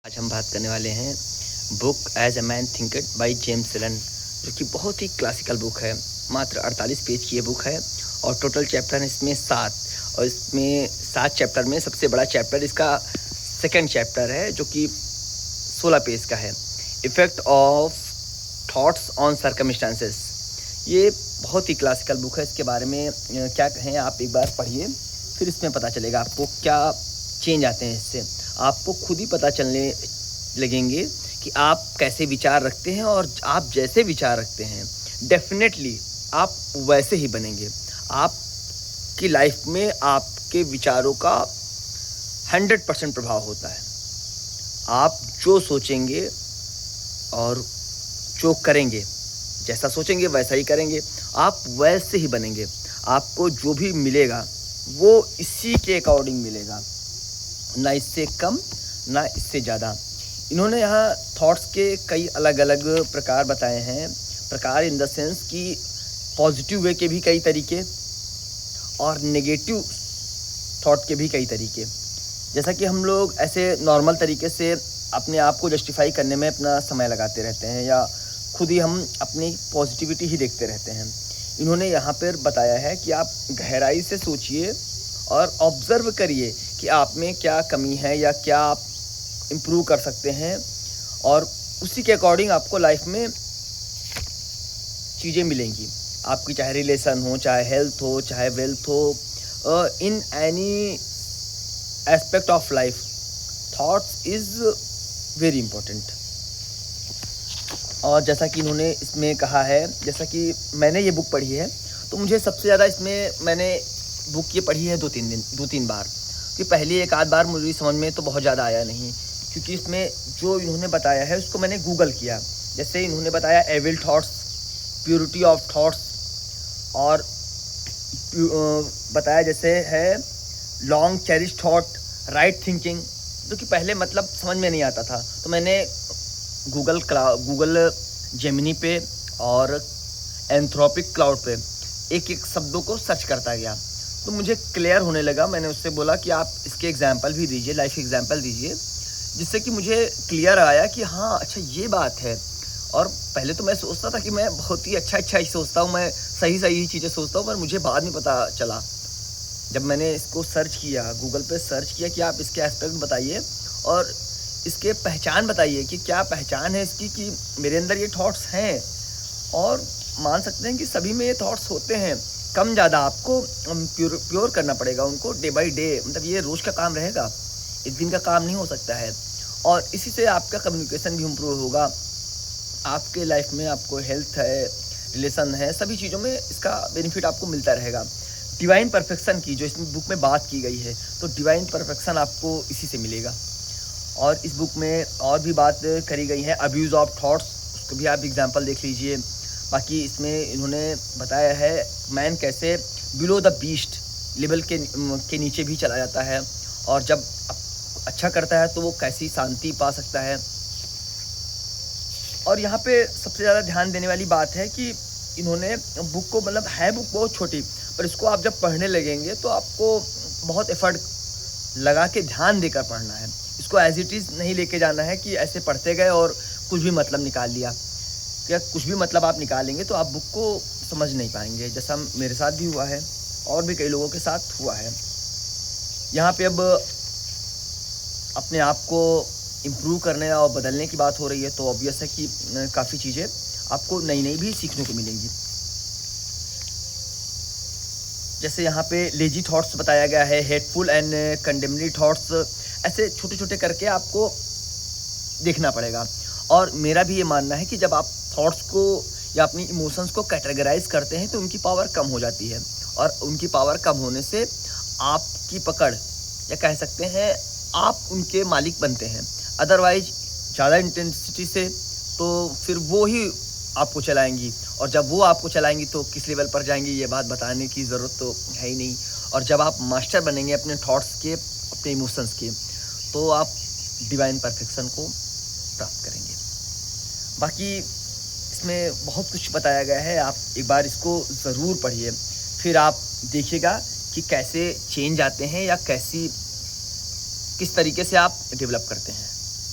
आज हम बात करने वाले हैं book as a man thinketh by James Allen, जो कि बहुत ही क्लासिकल बुक है। मात्र 48 पेज की ये बुक है और टोटल चैप्टर है इसमें 7। और इसमें 7 चैप्टर में सबसे बड़ा चैप्टर इसका सेकंड चैप्टर है, जो कि 16 पेज का है। Effect of thoughts on circumstances. ये बहुत ही क्लासिकल बुक है। इसके बारे में क्या कहें, आप एक बार पढ़िए, फिर इसमें पता चलेगा आपको क्या चेंज आते हैं। इससे आपको खुद ही पता चलने लगेंगे कि आप कैसे विचार रखते हैं, और आप जैसे विचार रखते हैं डेफिनेटली आप वैसे ही बनेंगे। आपकी लाइफ में आपके विचारों का 100% प्रभाव होता है। आप जो सोचेंगे और जो करेंगे, जैसा सोचेंगे वैसा ही करेंगे, आप वैसे ही बनेंगे। आपको जो भी मिलेगा वो इसी के अकॉर्डिंग मिलेगा, ना इससे कम ना इससे ज़्यादा। इन्होंने यहाँ थॉट्स के कई अलग अलग प्रकार बताए हैं। प्रकार इन द सेंस कि पॉजिटिव वे के भी कई तरीके और नेगेटिव थॉट के भी कई तरीके। जैसा कि हम लोग ऐसे नॉर्मल तरीके से अपने आप को जस्टिफाई करने में अपना समय लगाते रहते हैं, या खुद ही हम अपनी पॉजिटिविटी ही देखते रहते हैं। इन्होंने यहाँ पर बताया है कि आप गहराई से सोचिए और ऑब्ज़र्व करिए कि आप में क्या कमी है या क्या आप इम्प्रूव कर सकते हैं, और उसी के अकॉर्डिंग आपको लाइफ में चीज़ें मिलेंगी। आपकी चाहे रिलेशन हो, चाहे हेल्थ हो, चाहे वेल्थ हो, in any aspect of life thoughts is very important. और जैसा कि इन्होंने इसमें कहा है, जैसा कि मैंने ये बुक पढ़ी है, तो मुझे सबसे ज़्यादा इसमें मैंने बुक ये पढ़ी है 2-3 बार, कि पहली एक आध बार मुझे समझ में तो बहुत ज़्यादा आया नहीं, क्योंकि इसमें जो इन्होंने बताया है उसको मैंने गूगल किया। जैसे इन्होंने बताया evil thoughts, purity of thoughts, और बताया जैसे है long cherish thought, right thinking, जो कि पहले मतलब समझ में नहीं आता था। तो मैंने गूगल जेमिनी पे और एंथ्रोपिक क्लाउड पे एक एक शब्दों को सर्च करता गया, तो मुझे क्लियर होने लगा। मैंने उससे बोला कि आप इसके एग्जाम्पल भी दीजिए, लाइफ एग्जाम्पल दीजिए, जिससे कि मुझे क्लियर आया कि हाँ अच्छा ये बात है। और पहले तो मैं सोचता था कि मैं बहुत ही अच्छा ही सोचता हूँ, मैं सही चीज़ें सोचता हूँ, पर मुझे बाद में पता चला जब मैंने इसको सर्च किया, गूगल पे सर्च किया कि आप इसके एस्पेक्ट बताइए और इसके पहचान बताइए कि क्या पहचान है इसकी, कि मेरे अंदर ये थॉट्स हैं। और मान सकते हैं कि सभी में ये थॉट्स होते हैं, कम ज़्यादा आपको प्योर करना पड़ेगा उनको डे बाय डे। मतलब ये रोज़ का काम रहेगा, एक दिन का काम नहीं हो सकता है। और इसी से आपका कम्युनिकेशन भी इम्प्रूव होगा। आपके लाइफ में आपको हेल्थ है, रिलेशन है, सभी चीज़ों में इसका बेनिफिट आपको मिलता रहेगा। डिवाइन परफेक्शन की जो इस बुक में बात की गई है, तो डिवाइन परफेक्शन आपको इसी से मिलेगा। और इस बुक में और भी बात करी गई है अब्यूज़ ऑफ थॉट्स, उसको भी आप एग्जाम्पल देख लीजिए। बाकी इसमें इन्होंने बताया है मैन कैसे बिलो द बीस्ट लेवल के नीचे भी चला जाता है, और जब अच्छा करता है तो वो कैसी शांति पा सकता है। और यहाँ पे सबसे ज़्यादा ध्यान देने वाली बात है कि इन्होंने बुक को, मतलब है बुक बहुत छोटी, पर इसको आप जब पढ़ने लगेंगे तो आपको बहुत एफर्ट लगा के ध्यान देकर पढ़ना है। इसको एज इट इज़ नहीं लेके जाना है कि ऐसे पढ़ते गए और कुछ भी मतलब निकाल लिया। क्या कुछ भी मतलब आप निकालेंगे तो आप बुक को समझ नहीं पाएंगे, जैसा मेरे साथ भी हुआ है और भी कई लोगों के साथ हुआ है। यहाँ पे अब अपने आप को इम्प्रूव करने और बदलने की बात हो रही है, तो ऑब्वियस है कि काफ़ी चीज़ें आपको नई भी सीखने को मिलेंगी। जैसे यहाँ पे लेजी थॉट्स बताया गया है, हेटफुल एंड कंडेमनरी थॉट्स, ऐसे छोटे छोटे करके आपको देखना पड़ेगा। और मेरा भी ये मानना है कि जब आप थॉट्स को या अपनी इमोशंस को कैटेगराइज करते हैं तो उनकी पावर कम हो जाती है, और उनकी पावर कम होने से आपकी पकड़, या कह सकते हैं आप उनके मालिक बनते हैं। अदरवाइज ज़्यादा इंटेंसिटी से तो फिर वो ही आपको चलाएंगी, और जब वो आपको चलाएंगी तो किस लेवल पर जाएंगी ये बात बताने की ज़रूरत तो है ही नहीं। और जब आप मास्टर बनेंगे अपने थॉट्स के, अपने इमोशंस के, तो आप डिवाइन परफेक्शन को प्राप्त करेंगे। बाकी इसमें बहुत कुछ बताया गया है, आप एक बार इसको ज़रूर पढ़िए, फिर आप देखिएगा कि कैसे चेंज आते हैं या किस तरीके से आप डेवलप करते हैं।